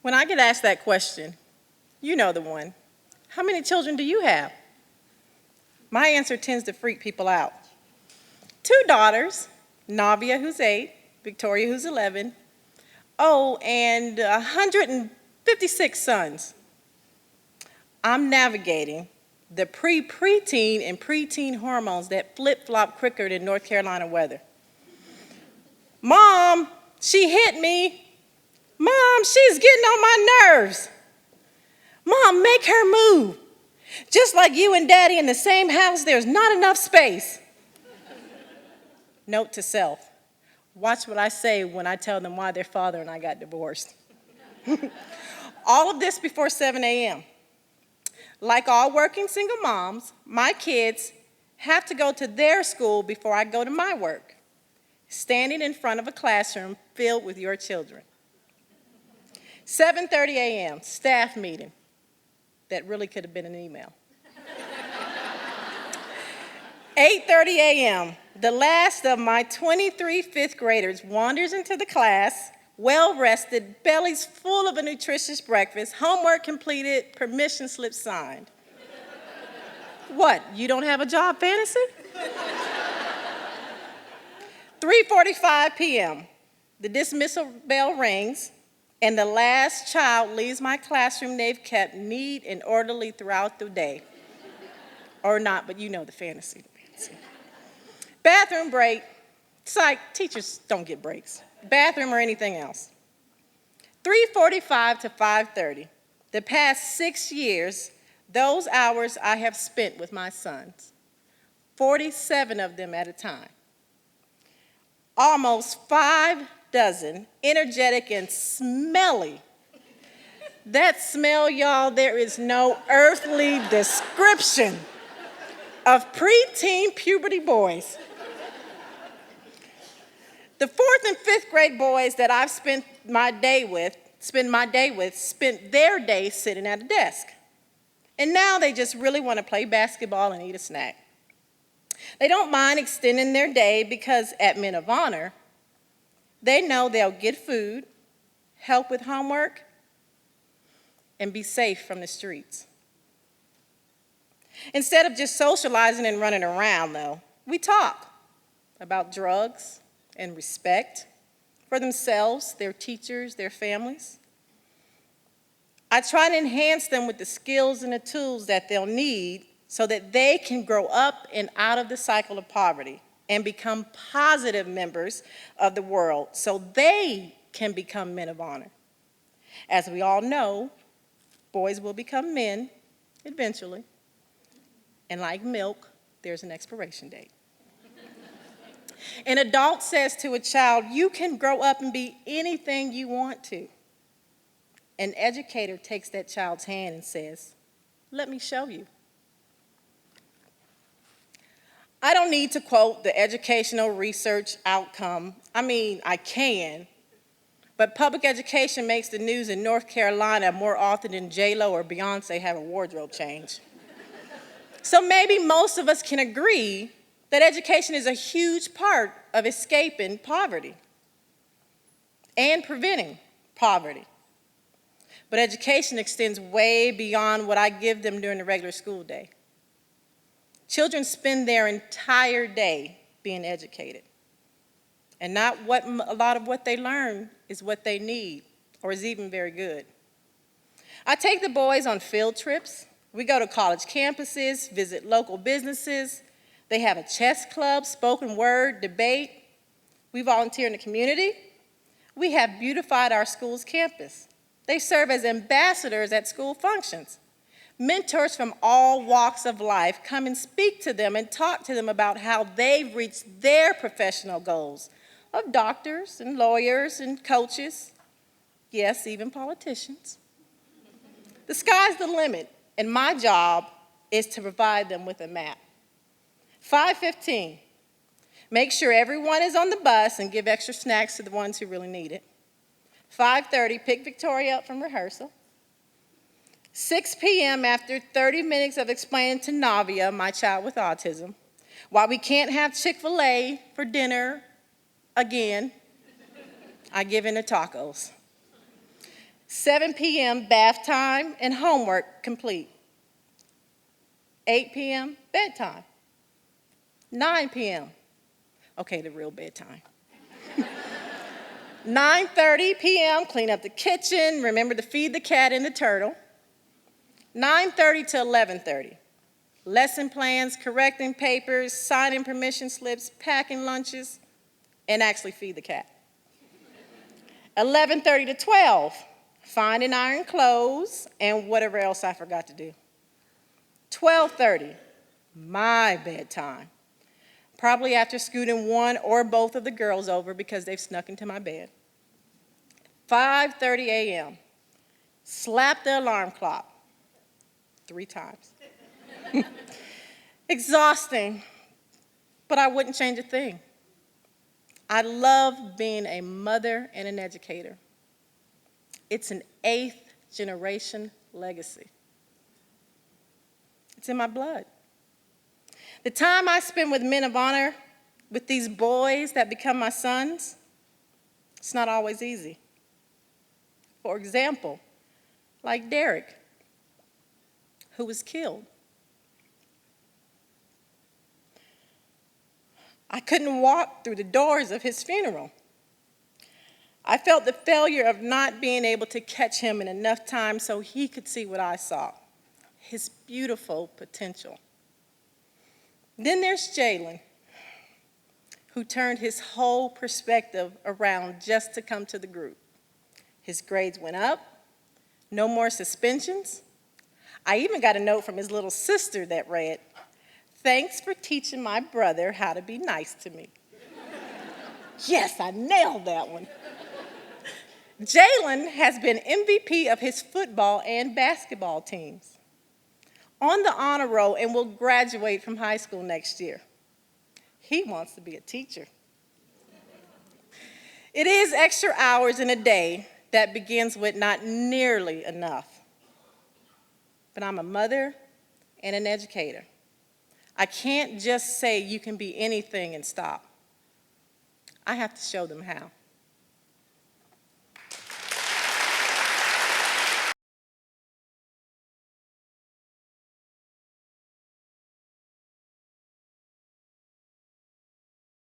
When I get asked that question, you know the one. How many children do you have? My answer tends to freak people out. 2 daughters, Navia, who's 8, Victoria, who's 11, and 156 sons. I'm navigating the preteen and preteen hormones that flip-flop quicker than North Carolina weather. Mom, she hit me. Mom, she's getting on my nerves. Mom, make her move. Just like you and Daddy in the same house, there's not enough space. Note to self, watch what I say when I tell them why their father and I got divorced. All of this before 7 a.m. Like all working single moms, my kids have to go to their school before I go to my work, standing in front of a classroom filled with your children. 7:30 a.m., staff meeting. That really could have been an email. 8:30 a.m., the last of my 23 fifth graders wanders into the class, well-rested, bellies full of a nutritious breakfast, homework completed, permission slip signed. What, you don't have a job fantasy? 3:45 p.m., the dismissal bell rings, and the last child leaves my classroom they've kept neat and orderly throughout the day. Or not, but you know the fantasy. Bathroom break. Psych, teachers don't get breaks. Bathroom or anything else. 3:45 to 5:30. The past 6 years, those hours I have spent with my sons. 47 of them at a time. Almost 5 dozen, energetic and smelly. That smell, y'all, there is no earthly description of preteen puberty boys. The 4th and 5th grade boys that I've spent my day with spent their day sitting at a desk. And now they just really want to play basketball and eat a snack. They don't mind extending their day because at Men of Honor, they know they'll get food, help with homework, and be safe from the streets. Instead of just socializing and running around, though, we talk about drugs and respect for themselves, their teachers, their families. I try to enhance them with the skills and the tools that they'll need so that they can grow up and out of the cycle of poverty and become positive members of the world so they can become men of honor. As we all know, boys will become men eventually, and like milk, there's an expiration date. An adult says to a child, you can grow up and be anything you want to. An educator takes that child's hand and says, let me show you. I don't need to quote the educational research outcome. I can, but public education makes the news in North Carolina more often than J-Lo or Beyonce have a wardrobe change. So maybe most of us can agree that education is a huge part of escaping poverty and preventing poverty. But education extends way beyond what I give them during the regular school day. Children spend their entire day being educated. And not a lot of what they learn is what they need or is even very good. I take the boys on field trips. We go to college campuses, visit local businesses. They have a chess club, spoken word, debate. We volunteer in the community. We have beautified our school's campus. They serve as ambassadors at school functions. Mentors from all walks of life come and speak to them and talk to them about how they've reached their professional goals of doctors and lawyers and coaches, yes, even politicians. The sky's the limit, and my job is to provide them with a map. 5:15, make sure everyone is on the bus and give extra snacks to the ones who really need it. 5:30, pick Victoria up from rehearsal. 6 p.m., after 30 minutes of explaining to Navia, my child with autism, why we can't have Chick-fil-A for dinner again, I give in to tacos. 7 p.m. bath time and homework complete. 8 p.m. bedtime. 9 p.m. Okay, the real bedtime. 9:30 p.m., clean up the kitchen, remember to feed the cat and the turtle. 9:30 to 11:30, lesson plans, correcting papers, signing permission slips, packing lunches, and actually feed the cat. 11:30 to 12, find and iron clothes and whatever else I forgot to do. 12:30, my bedtime. Probably after scooting one or both of the girls over because they've snuck into my bed. 5:30 a.m., slap the alarm clock 3 times. Exhausting, but I wouldn't change a thing. I love being a mother and an educator. It's an 8th generation legacy. It's in my blood. The time I spend with men of honor, with these boys that become my sons, it's not always easy. For example, like Derek, who was killed. I couldn't walk through the doors of his funeral. I felt the failure of not being able to catch him in enough time so he could see what I saw, his beautiful potential. Then there's Jalen, who turned his whole perspective around just to come to the group. His grades went up, no more suspensions. I even got a note from his little sister that read, "Thanks for teaching my brother how to be nice to me." Yes, I nailed that one. Jalen has been MVP of his football and basketball teams, on the honor roll, and will graduate from high school next year. He wants to be a teacher. It is extra hours in a day that begins with not nearly enough. But I'm a mother and an educator. I can't just say you can be anything and stop. I have to show them how.